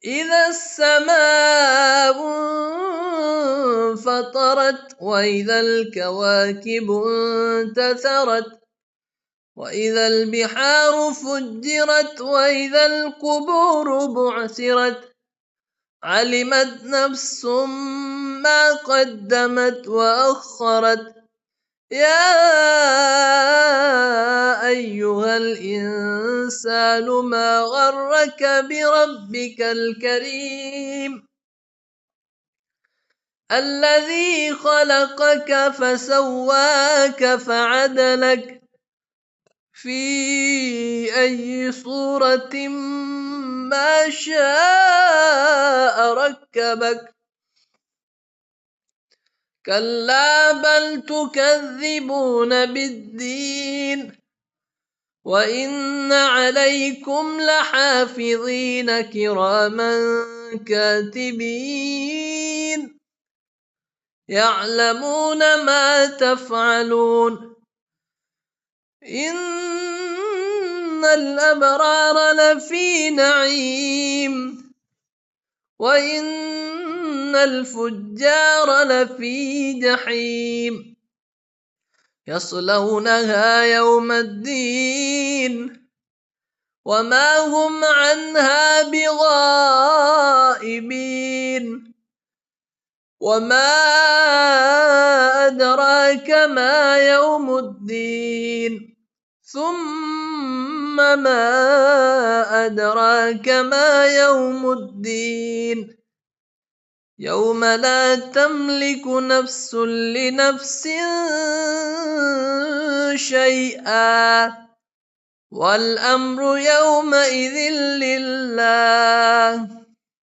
إذا السماء انفطرت وإذا الكواكب انتثرت وإذا البحار فجرت وإذا القبور بعثرت علمت نفس ما قدمت وأخرت يا أيها الإنسان ما غرك بربك الكريم الذي خلقك فسواك فعدلك في أي صورة ما شاء ركبك كلا بل تكذبون بالدين وإن عليكم لحافظين كراما كاتبين يعلمون ما تفعلون إن الأبرار لفي نعيم وإن الفجار لفي جحيم يصلونها يوم الدين وما هم عنها بغائبين وما أدراك ما يوم الدين ثم ما أدراك ما يوم الدين يوم لا تملك نفس لنفس شيئا والأمر يومئذ لله